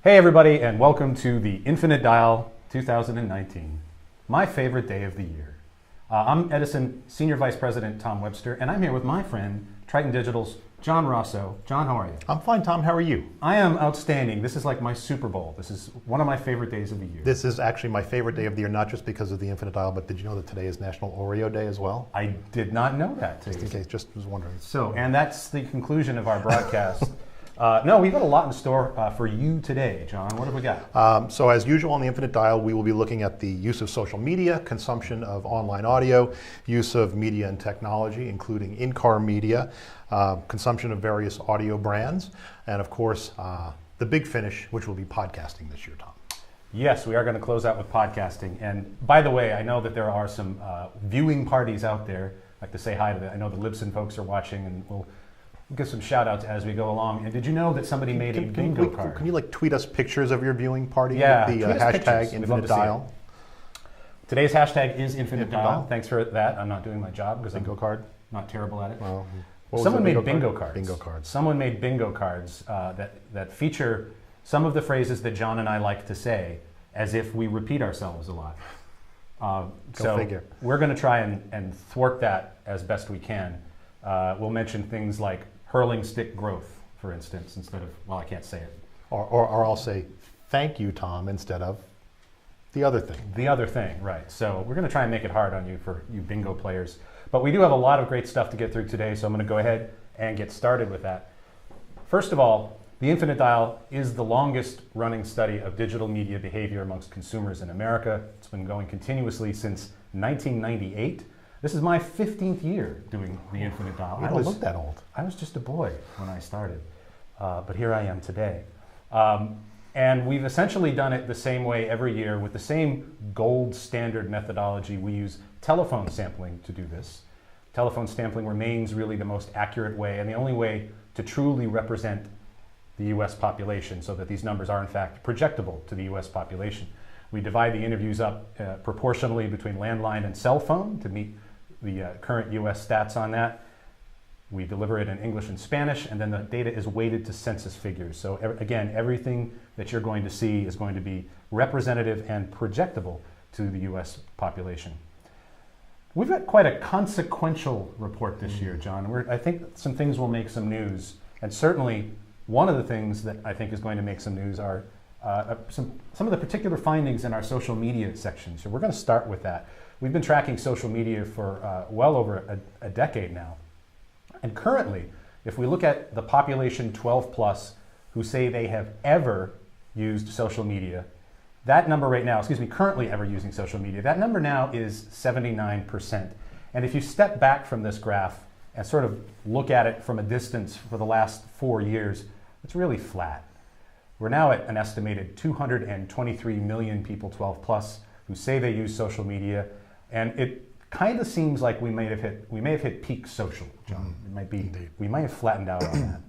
Hey everybody, and welcome to the Infinite Dial 2019, my favorite day of the year. I'm Edison Senior Vice President Tom Webster, and I'm here with my friend, Triton Digital's John Rosso. John, how are you? I'm fine, Tom. How are you? I am outstanding. This is like my Super Bowl. This is one of my favorite days of the year. This is actually my favorite day of the year, not just because of the Infinite Dial, but did you know that today is National Oreo Day as well? I did not know that. Just in case, just was wondering. So, and that's the conclusion of our broadcast. No, we've got a lot in store for you today, John. What have we got? So as usual on the Infinite Dial, we will be looking at the use of social media, consumption of online audio, use of media and technology, including in-car media, consumption of various audio brands, and of course, the big finish, which will be podcasting this year, Tom. Yes, we are going to close out with podcasting. And by the way, I know that there are some viewing parties out there. I'd like to say hi to them. I know the Libsyn folks are watching, and we'll give some shout outs as we go along. And did you know that somebody made a bingo card? Can you like tweet us pictures of your viewing party with the hashtag Infinite Dial? Today's hashtag is Infinite Dial. Thanks for that. I'm not doing my job because I'm not terrible at it. Well, someone made bingo cards. Bingo cards. Someone made bingo cards that feature some of the phrases that John and I like to say as if we repeat ourselves a lot. Go figure. We're going to try and thwart that as best we can. We'll mention things like hurling stick growth, for instance, instead of, well, I can't say it. Or I'll say, thank you, Tom, instead of the other thing. The other thing, right. So we're going to try and make it hard on you for you bingo players. But we do have a lot of great stuff to get through today, so I'm going to go ahead and get started with that. First of all, the Infinite Dial is the longest running study of digital media behavior amongst consumers in America. It's been going continuously since 1998. This is my 15th year doing the Infinite Dial. You don't look that old. I was just a boy when I started, but here I am today. And we've essentially done it the same way every year with the same gold standard methodology. We use telephone sampling to do this. Telephone sampling remains really the most accurate way and the only way to truly represent the US population so that these numbers are in fact projectable to the US population. We divide the interviews up proportionally between landline and cell phone to meet the current US stats on that. We deliver it in English and Spanish, and then the data is weighted to census figures. So again, everything that you're going to see is going to be representative and projectable to the US population. We've got quite a consequential report this year, John. I think some things will make some news, and certainly one of the things that I think is going to make some news are some of the particular findings in our social media section. So we're going to start with that. We've been tracking social media for well over a decade now. And currently, if we look at the population 12 plus who say they have ever used social media, that number right now, currently ever using social media, that number now is 79%. And if you step back from this graph and sort of look at it from a distance for the last 4 years, it's really flat. We're now at an estimated 223 million people 12 plus who say they use social media. And it kind of seems like we may have hit peak social, John. We might have flattened out on that.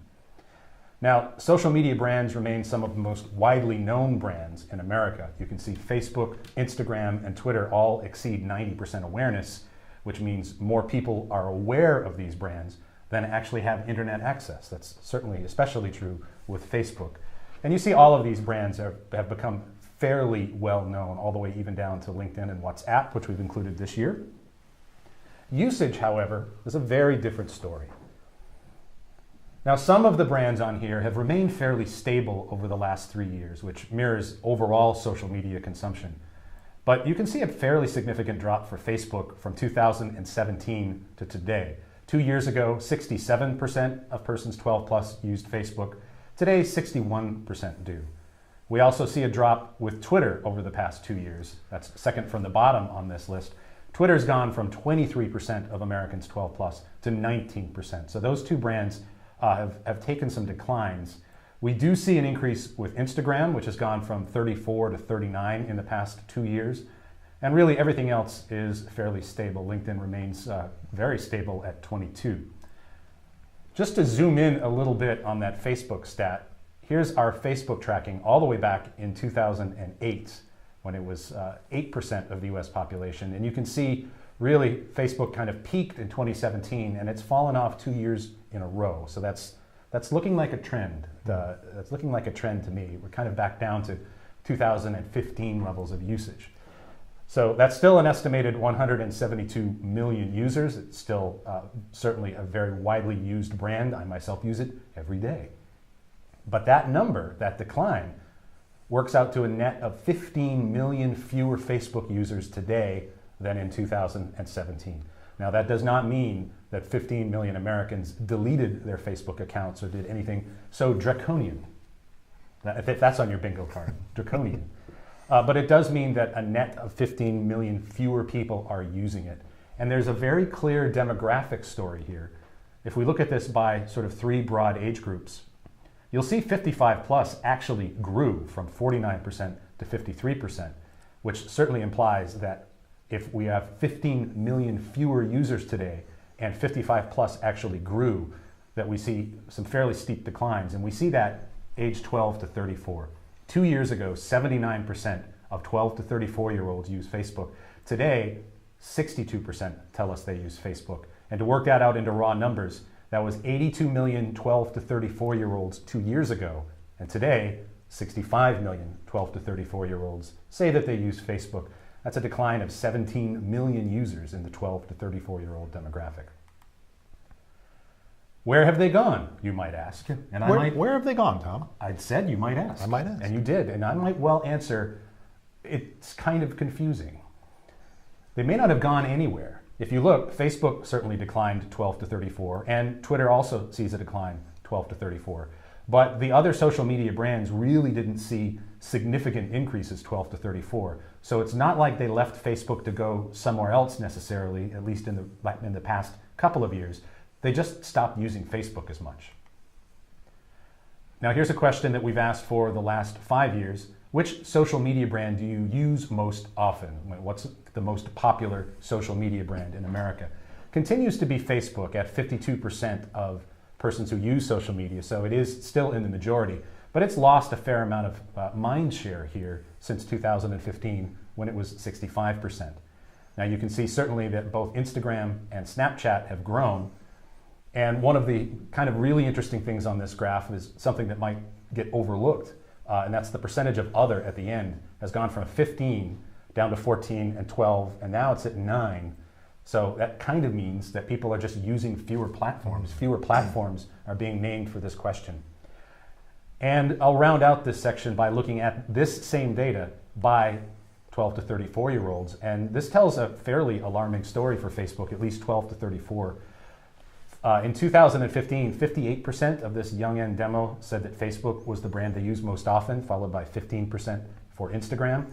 Now, social media brands remain some of the most widely known brands in America. You can see Facebook, Instagram, and Twitter all exceed 90% awareness, which means more people are aware of these brands than actually have internet access. That's certainly especially true with Facebook. And you see all of these brands have become fairly well known, all the way even down to LinkedIn and WhatsApp, which we've included this year. Usage, however, is a very different story. Now, some of the brands on here have remained fairly stable over the last 3 years, which mirrors overall social media consumption. But you can see a fairly significant drop for Facebook from 2017 to today. 2 years ago, 67% of persons 12 plus used Facebook. Today, 61% do. We also see a drop with Twitter over the past 2 years. That's second from the bottom on this list. Twitter's gone from 23% of Americans 12 plus to 19%. So those two brands have taken some declines. We do see an increase with Instagram, which has gone from 34 to 39 in the past 2 years. And really everything else is fairly stable. LinkedIn remains very stable at 22. Just to zoom in a little bit on that Facebook stat, here's our Facebook tracking all the way back in 2008 when it was 8% of the US population. And you can see really Facebook kind of peaked in 2017 and it's fallen off 2 years in a row. So that's That's looking like a trend. That's looking like a trend to me. We're kind of back down to 2015 levels of usage. So that's still an estimated 172 million users. It's still certainly a very widely used brand. I myself use it every day. But that number, that decline, works out to a net of 15 million fewer Facebook users today than in 2017. Now, that does not mean that 15 million Americans deleted their Facebook accounts or did anything so draconian. If that's on your bingo card, draconian. But it does mean that a net of 15 million fewer people are using it. And there's a very clear demographic story here. If we look at this by sort of three broad age groups, you'll see 55 plus actually grew from 49% to 53%, which certainly implies that if we have 15 million fewer users today and 55 plus actually grew, that we see some fairly steep declines. And we see that age 12 to 34. 2 years ago, 79% of 12 to 34-year-olds use Facebook. Today, 62% tell us they use Facebook. And to work that out into raw numbers, that was 82 million 12 to 34-year-olds 2 years ago. And today, 65 million 12 to 34-year-olds say that they use Facebook. That's a decline of 17 million users in the 12 to 34-year-old demographic. Where have they gone, you might ask? And where have they gone, Tom? I'd said you might ask. I might ask. And you did. And I might well answer, it's kind of confusing. They may not have gone anywhere. If you look, Facebook certainly declined 12 to 34, and Twitter also sees a decline 12 to 34. But the other social media brands really didn't see significant increases 12 to 34. So it's not like they left Facebook to go somewhere else necessarily, at least in the past couple of years. They just stopped using Facebook as much. Now here's a question that we've asked for the last 5 years. Which social media brand do you use most often? What's the most popular social media brand in America? Continues to be Facebook at 52% of persons who use social media, so it is still in the majority. But it's lost a fair amount of mind share here since 2015 when it was 65%. Now you can see certainly that both Instagram and Snapchat have grown. And one of the kind of really interesting things on this graph is something that might get overlooked, and that's the percentage of other at the end has gone from 15 down to 14 and 12, and now it's at 9. So that kind of means that people are just using fewer platforms. Fewer platforms are being named for this question. And I'll round out this section by looking at this same data by 12 to 34-year-olds, and this tells a fairly alarming story for Facebook, at least 12 to 34. In 2015, 58% of this young end demo said that Facebook was the brand they used most often, followed by 15% for Instagram.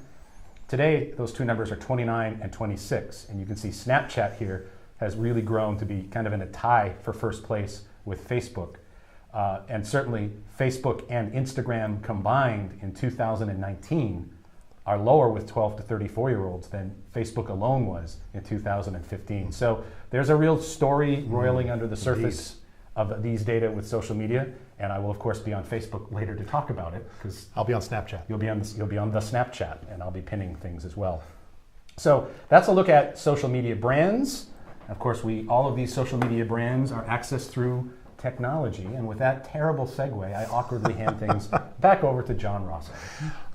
Today, those two numbers are 29 and 26, and you can see Snapchat here has really grown to be kind of in a tie for first place with Facebook. And certainly, Facebook and Instagram combined in 2019 are lower with 12 to 34-year-olds than Facebook alone was in 2015. So there's a real story roiling under the surface of these data with social media, and I will of course be on Facebook later to talk about it because I'll be on Snapchat. You'll be on the Snapchat, and I'll be pinning things as well. So that's a look at social media brands. Of course, all of these social media brands are accessed through technology, and with that terrible segue, I awkwardly hand things back over to John Rosso.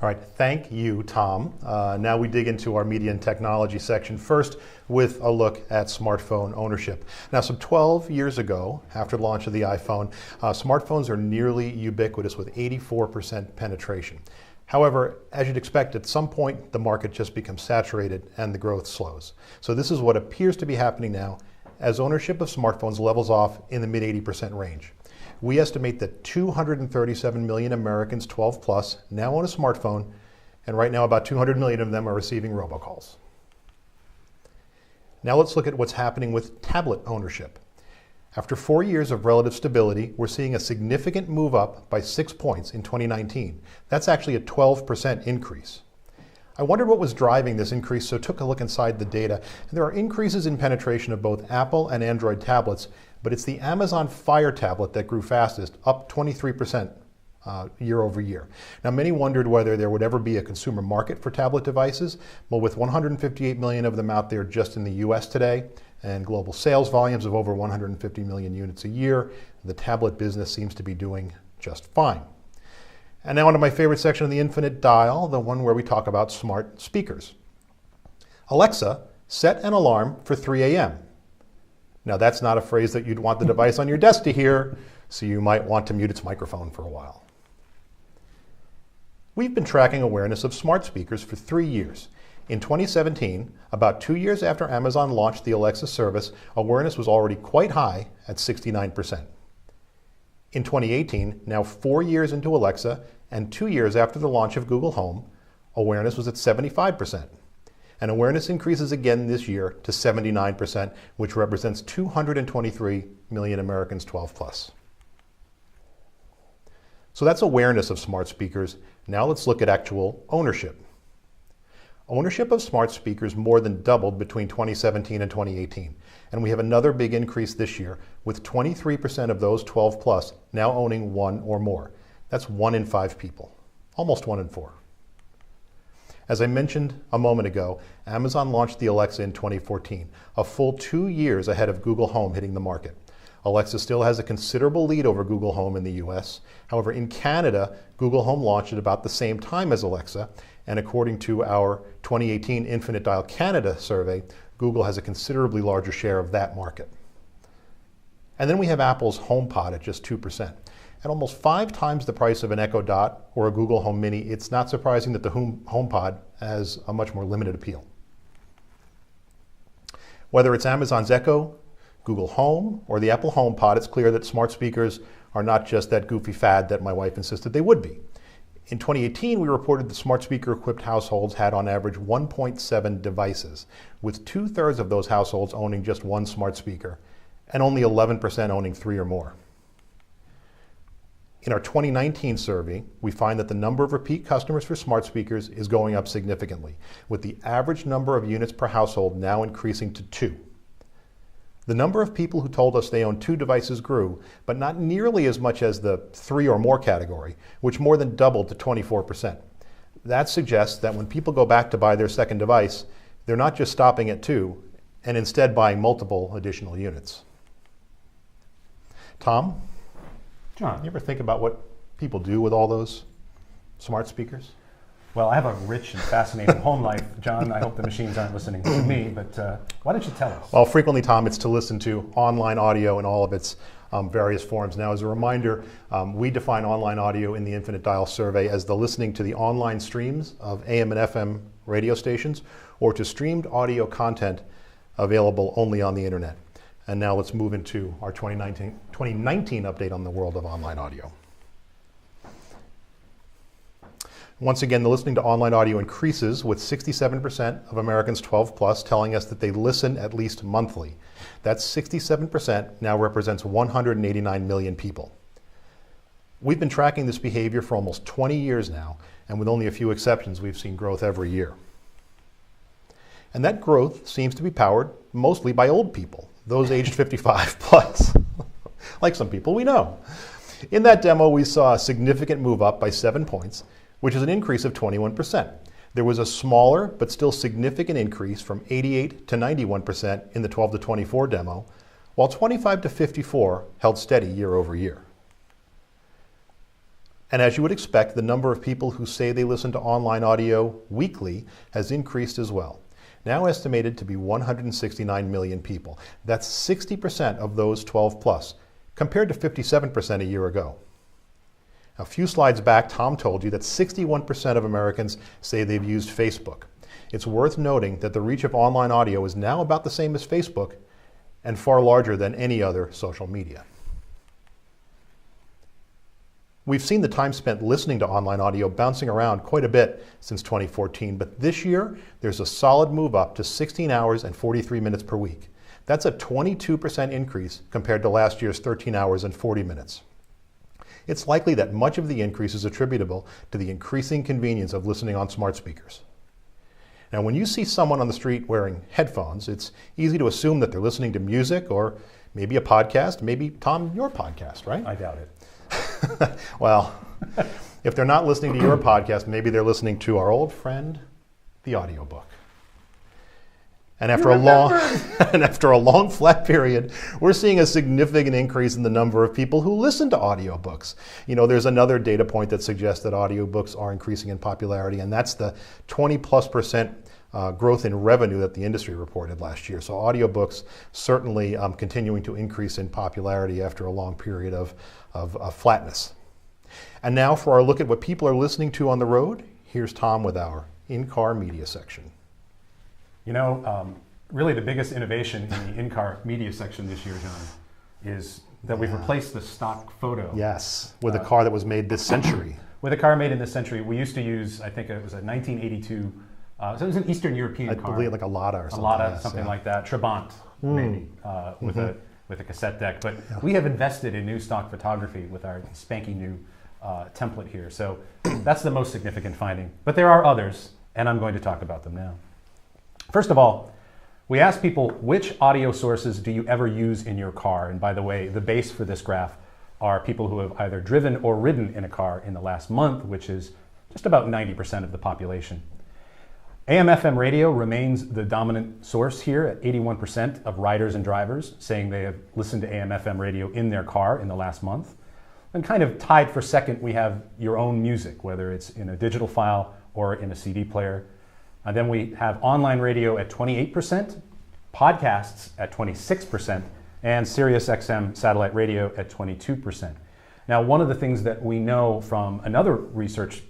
All right, thank you, Tom. Now we dig into our media and technology section, first with a look at smartphone ownership. Now, some 12 years ago, after the launch of the iPhone, smartphones are nearly ubiquitous with 84% penetration. However, as you'd expect, at some point, the market just becomes saturated and the growth slows. So this is what appears to be happening now as ownership of smartphones levels off in the mid-80% range. We estimate that 237 million Americans 12 plus now own a smartphone, and right now about 200 million of them are receiving robocalls. Now let's look at what's happening with tablet ownership. After 4 years of relative stability, we're seeing a significant move up by 6 points in 2019. That's actually a 12% increase. I wondered what was driving this increase, so took a look inside the data. And there are increases in penetration of both Apple and Android tablets, but it's the Amazon Fire tablet that grew fastest, up 23% year over year. Now, many wondered whether there would ever be a consumer market for tablet devices. Well, with 158 million of them out there just in the US today, and global sales volumes of over 150 million units a year. The tablet business seems to be doing just fine. And now onto my favorite section of the Infinite Dial, the one where we talk about smart speakers. Alexa, set an alarm for 3 a.m. Now that's not a phrase that you'd want the device on your desk to hear, so you might want to mute its microphone for a while. We've been tracking awareness of smart speakers for 3 years. In 2017, about 2 years after Amazon launched the Alexa service, awareness was already quite high at 69%. In 2018, now 4 years into Alexa and 2 years after the launch of Google Home, awareness was at 75%. And awareness increases again this year to 79%, which represents 223 million Americans 12 plus. So that's awareness of smart speakers. Now let's look at actual ownership. Ownership of smart speakers more than doubled between 2017 and 2018. And we have another big increase this year, with 23% of those 12 plus now owning one or more. That's 1 in 5 people, almost 1 in 4. As I mentioned a moment ago, Amazon launched the Alexa in 2014, a full 2 years ahead of Google Home hitting the market. Alexa still has a considerable lead over Google Home in the US. However, in Canada, Google Home launched at about the same time as Alexa, and according to our 2018 Infinite Dial Canada survey, Google has a considerably larger share of that market. And then we have Apple's HomePod at just 2%. At almost 5 times the price of an Echo Dot or a Google Home Mini, it's not surprising that the HomePod has a much more limited appeal. Whether it's Amazon's Echo, Google Home, or the Apple HomePod, it's clear that smart speakers are not just that goofy fad that my wife insisted they would be. In 2018, we reported that smart speaker-equipped households had on average 1.7 devices, with 2/3 of those households owning just one smart speaker, and only 11% owning 3 or more. In our 2019 survey, we find that the number of repeat customers for smart speakers is going up significantly, with the average number of units per household now increasing to 2. The number of people who told us they own 2 devices grew, but not nearly as much as the 3 or more category, which more than doubled to 24%. That suggests that when people go back to buy their second device, they're not just stopping at 2, and instead buying multiple additional units. Tom? John? You ever think about what people do with all those smart speakers? Well, I have a rich and fascinating home life, John. I hope the machines aren't listening to me, but why don't you tell us? Well, frequently, Tom, it's to listen to online audio in all of its various forms. Now, as a reminder, we define online audio in the Infinite Dial survey as the listening to the online streams of AM and FM radio stations or to streamed audio content available only on the internet. And now let's move into our 2019 update on the world of online audio. Once again, the listening to online audio increases, with 67% of Americans 12 plus telling us that they listen at least monthly. That 67% now represents 189 million people. We've been tracking this behavior for almost 20 years now, and with only a few exceptions, we've seen growth every year. And that growth seems to be powered mostly by old people, those aged 55 plus, like some people we know. In that demo, we saw a significant move up by 7 points, which is an increase of 21%. There was a smaller but still significant increase from 88 to 91% in the 12 to 24 demo, while 25 to 54 held steady year over year. And as you would expect, the number of people who say they listen to online audio weekly has increased as well, now estimated to be 169 million people. That's 60% of those 12 plus, compared to 57% a year ago. A few slides back, Tom told you that 61% of Americans say they've used Facebook. It's worth noting that the reach of online audio is now about the same as Facebook and far larger than any other social media. We've seen the time spent listening to online audio bouncing around quite a bit since 2014, but this year there's a solid move up to 16 hours and 43 minutes per week. That's a 22% increase compared to last year's 13 hours and 40 minutes. It's likely that much of the increase is attributable to the increasing convenience of listening on smart speakers. Now, when you see someone on the street wearing headphones, it's easy to assume that they're listening to music or maybe a podcast, maybe, Tom, your podcast, right? I doubt it. Well, if they're not listening to your podcast, maybe they're listening to our old friend, the audiobook. And after a long flat period, we're seeing a significant increase in the number of people who listen to audiobooks. You know, there's another data point that suggests that audiobooks are increasing in popularity, and that's the 20+% growth in revenue that the industry reported last year. So audiobooks certainly continuing to increase in popularity after a long period of flatness. And now for our look at what people are listening to on the road, here's Tom with our in-car media section. You know, really the biggest innovation in the in-car media section this year, John, is that we've replaced the stock photo. Yes, with a car that was made this century. With a car made in this century. We used to use, I think it was a 1982, so it was an Eastern European car. I believe like a Lada or something. A Lada, something like that. Trabant, maybe, with a cassette deck. But we have invested in new stock photography with our spanky new template here. So that's the most significant finding. But there are others, and I'm going to talk about them now. First of all, we asked people, which audio sources do you ever use in your car? And by the way, the base for this graph are people who have either driven or ridden in a car in the last month, which is just about 90% of the population. AM/FM radio remains the dominant source here at 81% of riders and drivers saying they have listened to AM/FM radio in their car in the last month. And kind of tied for second, we have your own music, whether it's in a digital file or in a CD player. And then we have online radio at 28%, podcasts at 26%, and Sirius XM satellite radio at 22%. Now, one of the things that we know from another research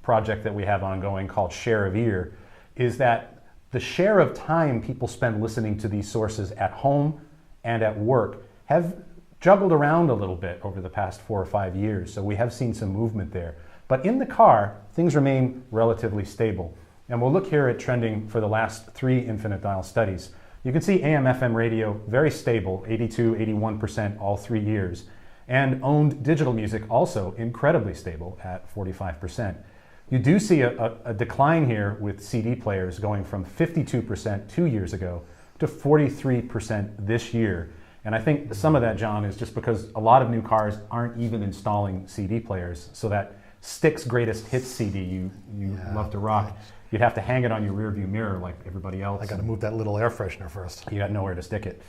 project that we have ongoing called Share of Ear is that the share of time people spend listening to these sources at home and at work have juggled around a little bit over the past 4 or 5 years. So we have seen some movement there. But in the car, things remain relatively stable. And we'll look here at trending for the last 3 infinite dial studies. You can see AM/FM radio very stable, 82, 81% all 3 years. And owned digital music also incredibly stable at 45%. You do see a decline here with CD players going from 52% 2 years ago to 43% this year. And I think some of that, John, is just because a lot of new cars aren't even installing CD players. So that Styx Greatest Hits CD you love to rock, you'd have to hang it on your rearview mirror like everybody else. I got to move that little air freshener first. You got nowhere to stick it.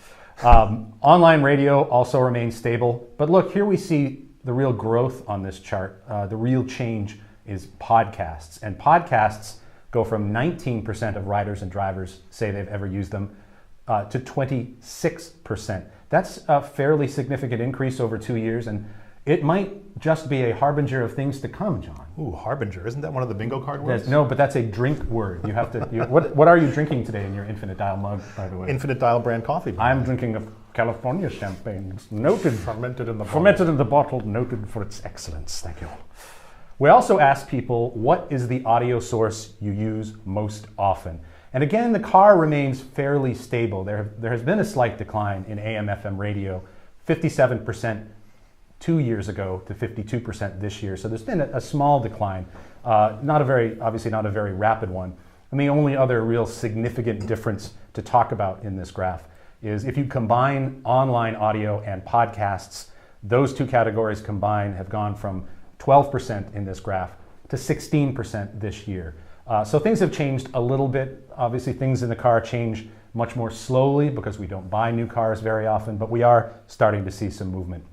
Online radio also remains stable. But look, here we see the real growth on this chart. The real change is podcasts. And podcasts go from 19% of riders and drivers say they've ever used them to 26%. That's a fairly significant increase over 2 years. And it might just be a harbinger of things to come, John. Ooh, harbinger. Isn't that one of the bingo card words? No, but that's a drink word. You have to. What are you drinking today in your Infinite Dial mug, by the way? Infinite Dial brand coffee. I'm drinking a California champagne. It's noted, fermented in the bottle, noted for its excellence. Thank you. We also asked people, what is the audio source you use most often? And again, the car remains fairly stable. There has been a slight decline in AM/FM radio, 57% 2 years ago to 52% this year. So there's been a small decline, obviously not a very rapid one. And the only other real significant difference to talk about in this graph is if you combine online audio and podcasts, those two categories combined have gone from 12% in this graph to 16% this year. So things have changed a little bit. Obviously things in the car change much more slowly because we don't buy new cars very often, but we are starting to see some movement.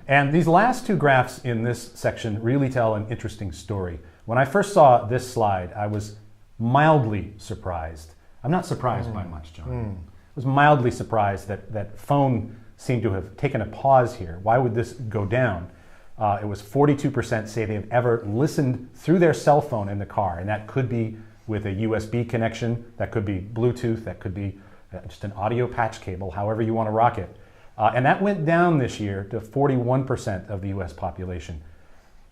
And these last 2 graphs in this section really tell an interesting story. When I first saw this slide, I was mildly surprised. I'm not surprised by much, John. I was mildly surprised that phone seemed to have taken a pause here. Why would this go down? It was 42% say they've ever listened through their cell phone in the car, and that could be with a USB connection, that could be Bluetooth, that could be just an audio patch cable, however you want to rock it. And that went down this year to 41% of the US population.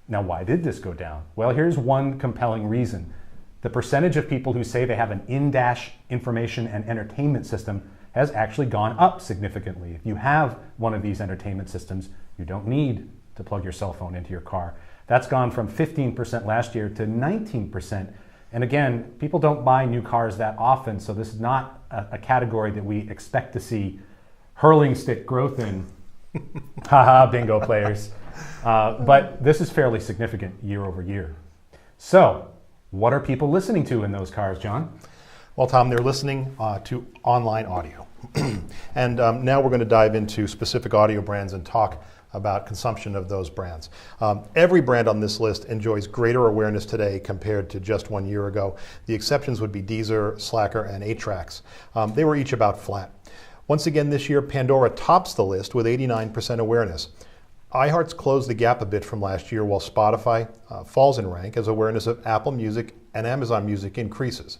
Now, why did this go down? Well, here's one compelling reason. The percentage of people who say they have an in-dash information and entertainment system has actually gone up significantly. If you have one of these entertainment systems, you don't need to plug your cell phone into your car. That's gone from 15% last year to 19%. And again, people don't buy new cars that often, so this is not a category that we expect to see hurling stick growth in. Haha, bingo players. But this is fairly significant year over year. So, what are people listening to in those cars, John? Well, Tom, they're listening to online audio. And now we're going to dive into specific audio brands and talk about consumption of those brands. Every brand on this list enjoys greater awareness today compared to just 1 year ago. The exceptions would be Deezer, Slacker, and 8Tracks. They were each about flat. Once again this year, Pandora tops the list with 89% awareness. iHeart's closed the gap a bit from last year, while Spotify falls in rank as awareness of Apple Music and Amazon Music increases.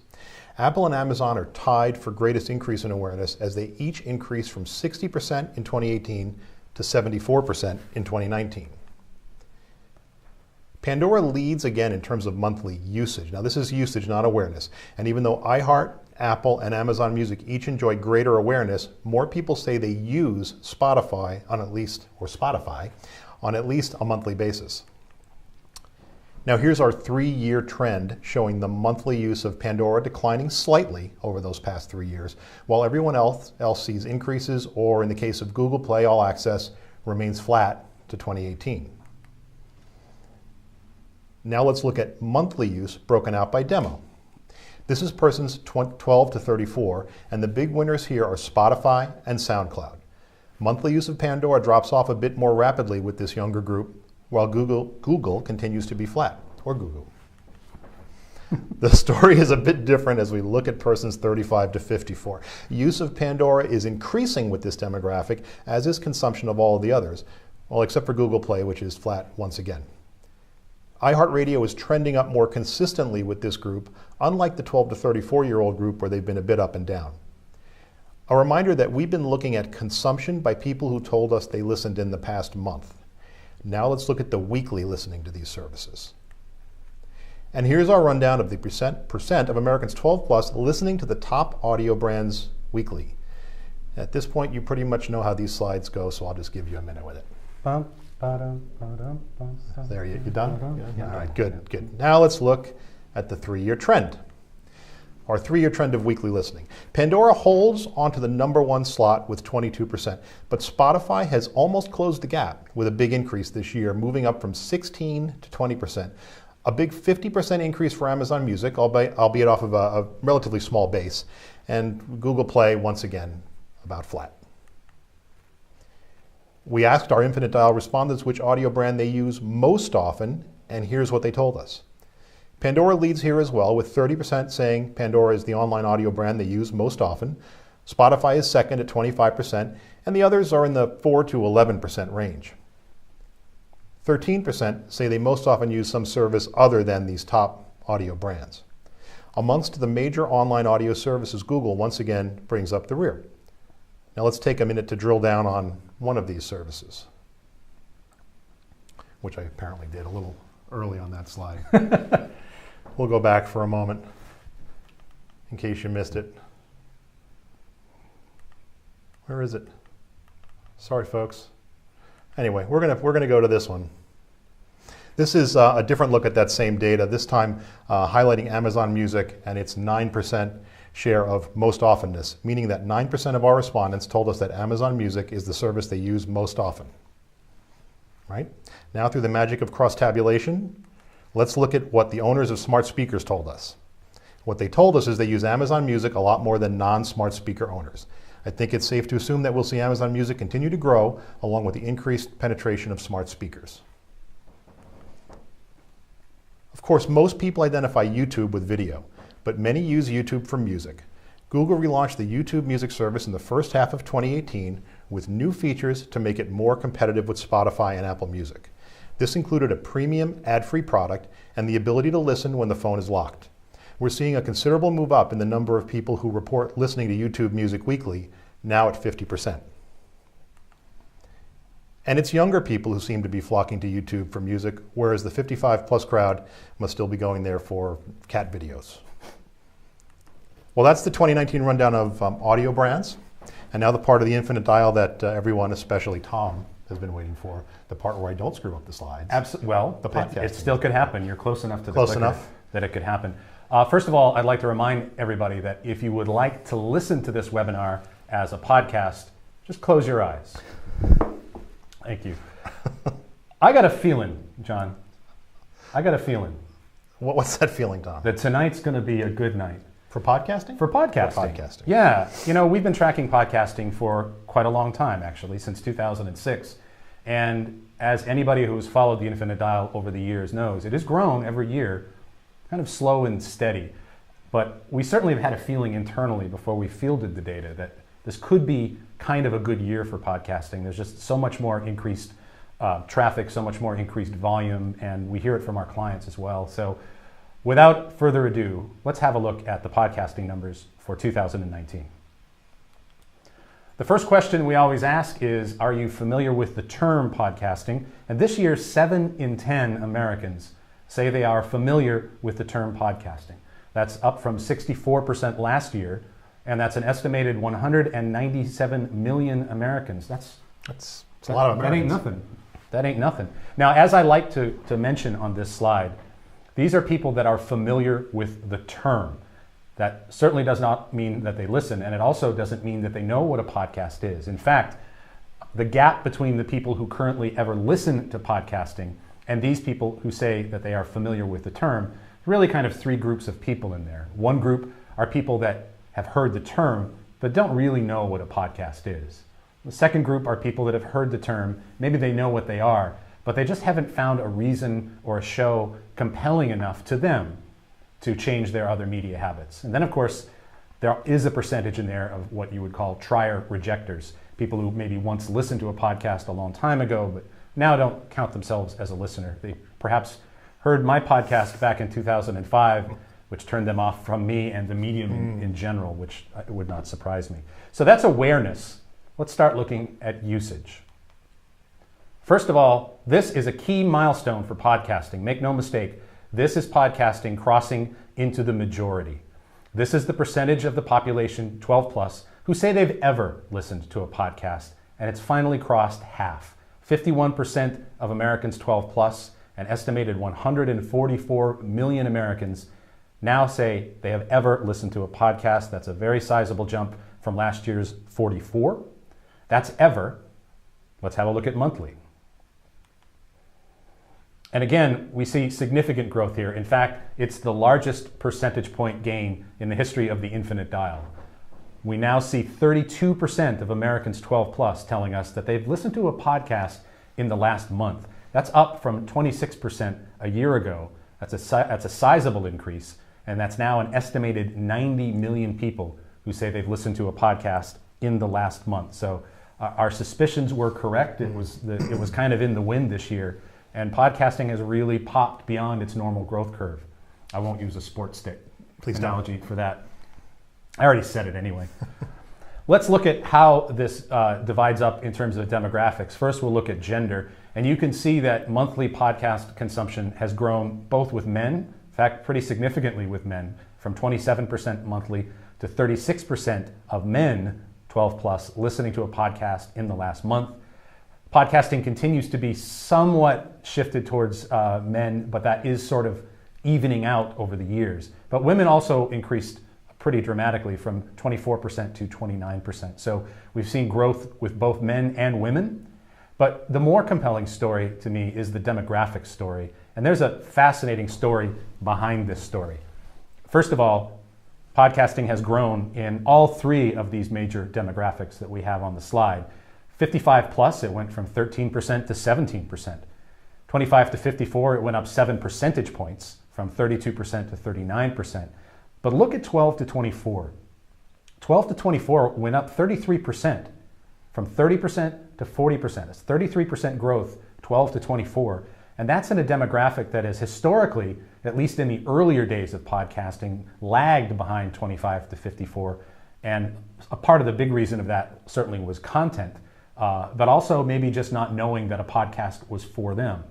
Apple and Amazon are tied for greatest increase in awareness, as they each increased from 60% in 2018 to 74% in 2019. Pandora leads again in terms of monthly usage. Now this is usage, not awareness. And even though iHeart, Apple, and Amazon Music each enjoy greater awareness, more people say they use Spotify on at least a monthly basis. Now here's our 3-year trend showing the monthly use of Pandora declining slightly over those past 3 years, while everyone else sees increases, or in the case of Google Play All Access, remains flat to 2018. Now let's look at monthly use broken out by demo. This is persons 12 to 34, and the big winners here are Spotify and SoundCloud. Monthly use of Pandora drops off a bit more rapidly with this younger group, while Google continues to be flat, or Google. The story is a bit different as we look at persons 35 to 54. Use of Pandora is increasing with this demographic, as is consumption of all of the others, well, except for Google Play, which is flat once again. iHeartRadio is trending up more consistently with this group, unlike the 12 to 34-year-old group where they've been a bit up and down. A reminder that we've been looking at consumption by people who told us they listened in the past month. Now let's look at the weekly listening to these services. And here's our rundown of the percent of Americans 12 plus listening to the top audio brands weekly. At this point, you pretty much know how these slides go, so I'll just give you a minute with it. There, you done? Yeah. All right, good. Now let's look at the 3-year trend. Our 3-year trend of weekly listening. Pandora holds onto the #1 slot with 22%, but Spotify has almost closed the gap with a big increase this year, moving up from 16 to 20%. A big 50% increase for Amazon Music, albeit off of a relatively small base, and Google Play, once again, about flat. We asked our Infinite Dial respondents which audio brand they use most often, and here's what they told us. Pandora leads here as well, with 30% saying Pandora is the online audio brand they use most often. Spotify is second at 25%, and the others are in the 4 to 11% range. 13% say they most often use some service other than these top audio brands. Amongst the major online audio services, Google once again brings up the rear. Now let's take a minute to drill down on one of these services, which I apparently did a little early on that slide. We'll go back for a moment in case you missed it. Where is it? Sorry, folks. Anyway, we're gonna go to this one. This is a different look at that same data, this time highlighting Amazon Music and its 9% share of most often-ness, meaning that 9% of our respondents told us that Amazon Music is the service they use most often. Right? Now, through the magic of cross-tabulation, let's look at what the owners of smart speakers told us. What they told us is they use Amazon Music a lot more than non-smart speaker owners. I think it's safe to assume that we'll see Amazon Music continue to grow along with the increased penetration of smart speakers. Of course, most people identify YouTube with video, but many use YouTube for music. Google relaunched the YouTube Music service in the first half of 2018 with new features to make it more competitive with Spotify and Apple Music. This included a premium ad-free product and the ability to listen when the phone is locked. We're seeing a considerable move up in the number of people who report listening to YouTube Music weekly, now at 50%. And it's younger people who seem to be flocking to YouTube for music, whereas the 55 plus crowd must still be going there for cat videos. Well, that's the 2019 rundown of audio brands. And now the part of the Infinite Dial that everyone, especially Tom, has been waiting for, the part where I don't screw up the slides. Well, the podcast. It still could happen. You're close enough to the clicker that it could happen. First of all, I'd like to remind everybody that if you would like to listen to this webinar as a podcast, just close your eyes. Thank you. I got a feeling, John. I got a feeling. What's that feeling, Tom? That tonight's going to be a good night For podcasting? For podcasting. For podcasting. Yeah. We've been tracking podcasting for quite a long time, actually, since 2006. And as anybody who has followed the Infinite Dial over the years knows, it has grown every year, kind of slow and steady. But we certainly have had a feeling internally before we fielded the data that this could be kind of a good year for podcasting. There's just so much more increased traffic, so much more increased volume, and we hear it from our clients as well. So without further ado, let's have a look at the podcasting numbers for 2019. The first question we always ask is, are you familiar with the term podcasting? And this year, 7 in 10 Americans say they are familiar with the term podcasting. That's up from 64% last year, and that's an estimated 197 million Americans. That's a lot of Americans. That ain't nothing. That ain't nothing. Now, as I like to mention on this slide, these are people that are familiar with the term. That certainly does not mean that they listen, and it also doesn't mean that they know what a podcast is. In fact, the gap between the people who currently ever listen to podcasting and these people who say that they are familiar with the term, really kind of 3 groups of people in there. One group are people that have heard the term, but don't really know what a podcast is. The second group are people that have heard the term, maybe they know what they are, but they just haven't found a reason or a show compelling enough to them to change their other media habits. And then, of course, there is a percentage in there of what you would call trier rejectors, people who maybe once listened to a podcast a long time ago, but now don't count themselves as a listener. They perhaps heard my podcast back in 2005, which turned them off from me and the medium in general, which would not surprise me. So that's awareness. Let's start looking at usage. First of all, this is a key milestone for podcasting. Make no mistake, this is podcasting crossing into the majority. This is the percentage of the population 12 plus who say they've ever listened to a podcast, and it's finally crossed half. 51% of Americans 12 plus, an estimated 144 million Americans now say they have ever listened to a podcast. That's a very sizable jump from last year's 44. That's ever. Let's have a look at monthly. And again, we see significant growth here. In fact, it's the largest percentage point gain in the history of the Infinite Dial. We now see 32% of Americans 12 plus telling us that they've listened to a podcast in the last month. That's up from 26% a year ago. That's a sizable increase, and that's now an estimated 90 million people who say they've listened to a podcast in the last month. So our suspicions were correct. It was kind of in the wind this year, and podcasting has really popped beyond its normal growth curve. I won't use a sports stick analogy for that. I already said it anyway. Let's look at how this divides up in terms of demographics. First, we'll look at gender. And you can see that monthly podcast consumption has grown both with men, in fact, pretty significantly with men, from 27% monthly to 36% of men 12 plus listening to a podcast in the last month. Podcasting continues to be somewhat shifted towards men, but that is sort of evening out over the years. But women also increased pretty dramatically from 24% to 29%. So we've seen growth with both men and women. But the more compelling story to me is the demographic story. And there's a fascinating story behind this story. First of all, podcasting has grown in all 3 of these major demographics that we have on the slide. 55 plus, it went from 13% to 17%. 25 to 54, it went up 7 percentage points from 32% to 39%. But look at 12 to 24. 12 to 24 went up 33%, from 30% to 40%. That's 33% growth, 12 to 24. And that's in a demographic that has historically, at least in the earlier days of podcasting, lagged behind 25 to 54. And a part of the big reason of that certainly was content, but also maybe just not knowing that a podcast was for them.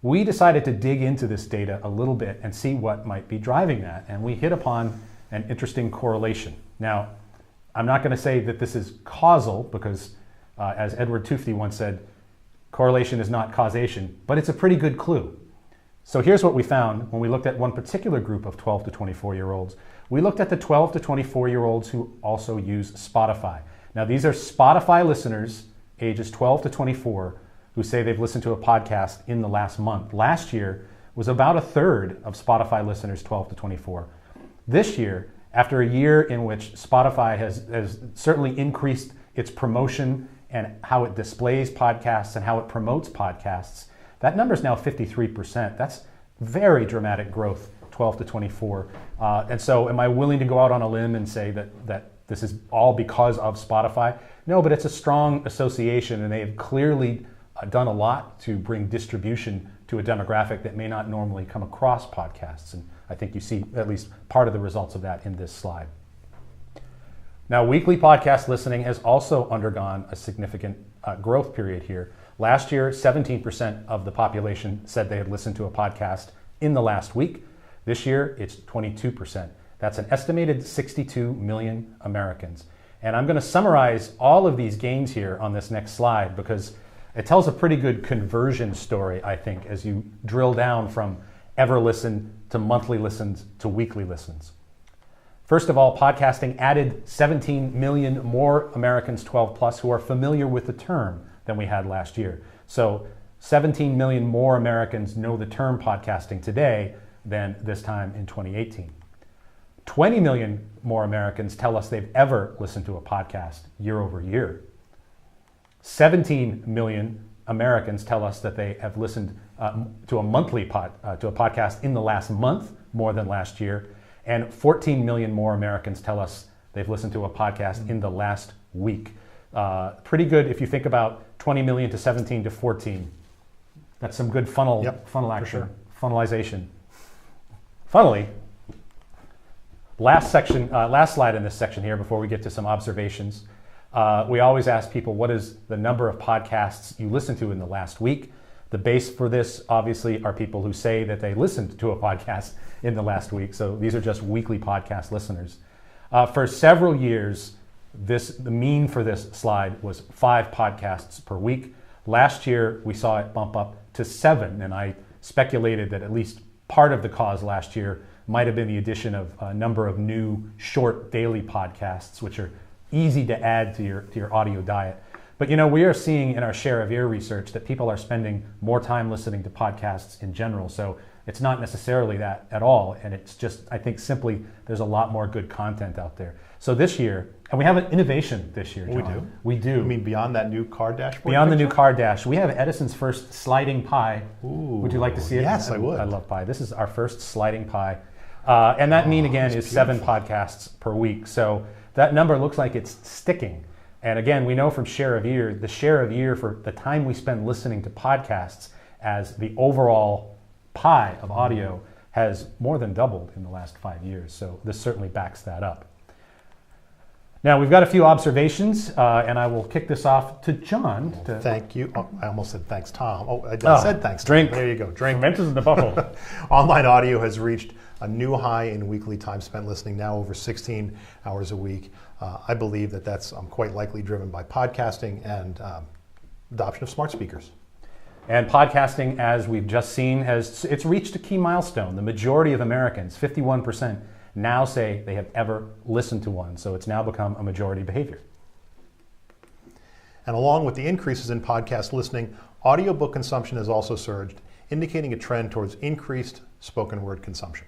We decided to dig into this data a little bit and see what might be driving that. And we hit upon an interesting correlation. Now, I'm not going to say that this is causal because, as Edward Tufte once said, correlation is not causation, but it's a pretty good clue. So here's what we found when we looked at one particular group of 12 to 24-year-olds. We looked at the 12 to 24-year-olds who also use Spotify. Now, these are Spotify listeners ages 12 to 24 who say they've listened to a podcast in the last month. Last year was about a third of Spotify listeners 12 to 24. This year, After a year in which Spotify has certainly increased its promotion and how it displays podcasts and how it promotes podcasts, that number is now 53%. That's very dramatic growth, 12 to 24. And so am I willing to go out on a limb and say that this is all because of Spotify? No, but it's a strong association, and they have clearly done a lot to bring distribution to a demographic that may not normally come across podcasts. And I think you see at least part of the results of that in this slide. Now, weekly podcast listening has also undergone a significant growth period here. Last year, 17% of the population said they had listened to a podcast in the last week. This year, it's 22%. That's an estimated 62 million Americans. And I'm going to summarize all of these gains here on this next slide because it tells a pretty good conversion story, I think, as you drill down from ever listen to monthly listens to weekly listens. First of all, podcasting added 17 million more Americans 12 plus who are familiar with the term than we had last year. So 17 million more Americans know the term podcasting today than this time in 2018. 20 million more Americans tell us they've ever listened to a podcast year over year. 17 million Americans tell us that they have listened to a podcast in the last month more than last year. And 14 million more Americans tell us they've listened to a podcast in the last week. Pretty good if you think about 20 million to 17 to 14. That's some good funnel action, sure. Funnelization. Funnily, last slide in this section here before we get to some observations. We always ask people, what is the number of podcasts you listened to in the last week? The base for this, obviously, are people who say that they listened to a podcast in the last week. So these are just weekly podcast listeners. For several years, the mean for this slide was 5 podcasts per week. Last year, we saw it bump up to 7, and I speculated that at least part of the cause last year might have been the addition of a number of new short daily podcasts, which are easy to add to your audio diet. But we are seeing in our share of ear research that people are spending more time listening to podcasts in general. So it's not necessarily that at all. And it's just, I think simply there's a lot more good content out there. So this year, and we have an innovation this year, John. We do. You mean beyond that new car dashboard? Beyond the new car dash. We have Edison's first sliding pie. Ooh, would you like to see it? Yes, I would. I love pie. This is our first sliding pie. And that mean, again, is 7 podcasts per week. So that number looks like it's sticking. And again, we know from share of ear, the share of ear for the time we spend listening to podcasts as the overall pie of audio has more than doubled in the last 5 years. So this certainly backs that up. Now, we've got a few observations, and I will kick this off to John. Thank you. Oh, I almost said thanks, Tom. I said thanks, Tom. Drink. There you go. Drink. Fermenters in the bottle. Online audio has reached a new high in weekly time spent listening, now over 16 hours a week. I believe that's quite likely driven by podcasting and adoption of smart speakers. And podcasting, as we've just seen, it's reached a key milestone. The majority of Americans, 51%, now say they have ever listened to one. So it's now become a majority behavior. And along with the increases in podcast listening, audiobook consumption has also surged, indicating a trend towards increased spoken word consumption.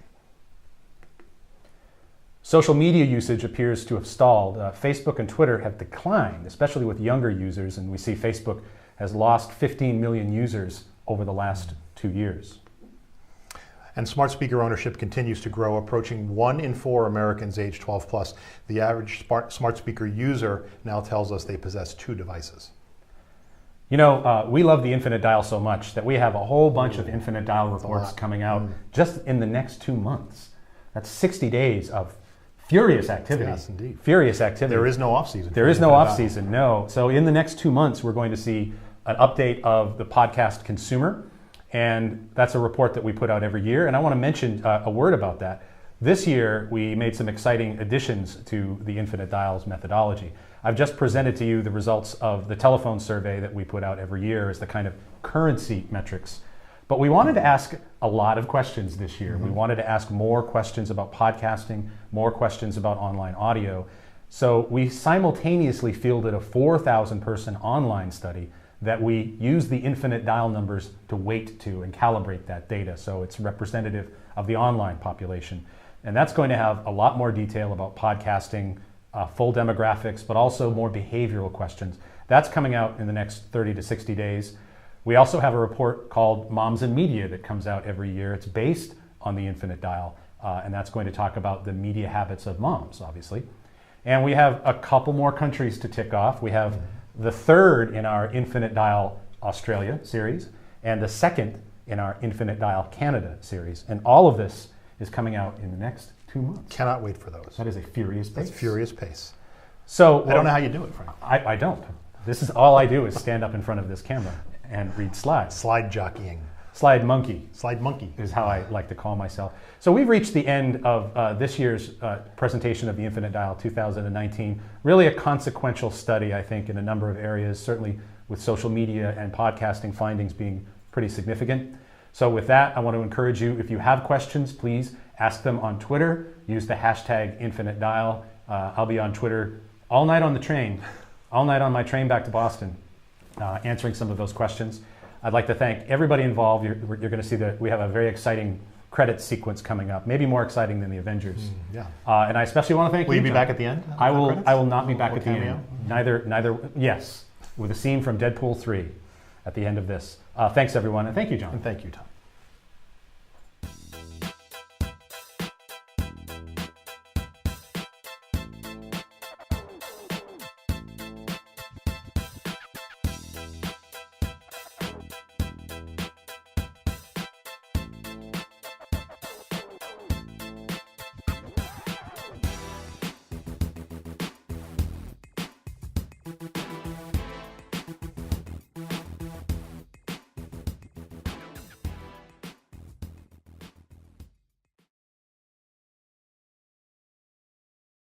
Social media usage appears to have stalled. Facebook and Twitter have declined, especially with younger users, and we see Facebook has lost 15 million users over the last 2 years. And smart speaker ownership continues to grow, approaching 1 in 4 Americans age 12 plus. The average smart speaker user now tells us they possess 2 devices. We love the Infinite Dial so much that we have a whole bunch of Infinite Dial reports coming out just in the next 2 months. That's 60 days of furious activity. Yes, indeed. Furious activity. There is no off season. There is no off season, no. So in the next 2 months, we're going to see an update of the podcast consumer. And that's a report that we put out every year. And I want to mention a word about that. This year, we made some exciting additions to the Infinite Dials methodology. I've just presented to you the results of the telephone survey that we put out every year as the kind of currency metrics. But we wanted to ask a lot of questions this year. We wanted to ask more questions about podcasting, more questions about online audio. So we simultaneously fielded a 4,000 person online study that we use the Infinite Dial numbers to weight to and calibrate that data. So it's representative of the online population. And that's going to have a lot more detail about podcasting, full demographics, but also more behavioral questions. That's coming out in the next 30 to 60 days. We also have a report called Moms in Media that comes out every year. It's based on the Infinite Dial, and that's going to talk about the media habits of moms, obviously. And we have a couple more countries to tick off. We have the third in our Infinite Dial Australia series, and the second in our Infinite Dial Canada series. And all of this is coming out in the next 2 months. Cannot wait for those. That is a furious pace. That's furious pace. So I don't know how you do it, Frank. I don't. This is all I do is stand up in front of this camera and read slides. Slide jockeying. Slide monkey. Slide monkey. Is how I like to call myself. So we've reached the end of this year's presentation of the Infinite Dial 2019. Really a consequential study, I think, in a number of areas, certainly with social media and podcasting findings being pretty significant. So with that, I want to encourage you, if you have questions, please ask them on Twitter. Use the hashtag Infinite Dial. I'll be on Twitter all night on the train, all night on my train back to Boston, answering some of those questions. I'd like to thank everybody involved. You're going to see that we have a very exciting credits sequence coming up, maybe more exciting than the Avengers. Yeah. And I especially want to thank you. Will you be John. back at the end? I will not be back at the cameo? end. Yes, with a scene from Deadpool 3 at the end of this. Thanks everyone, and thank you, John. And thank you, Tom.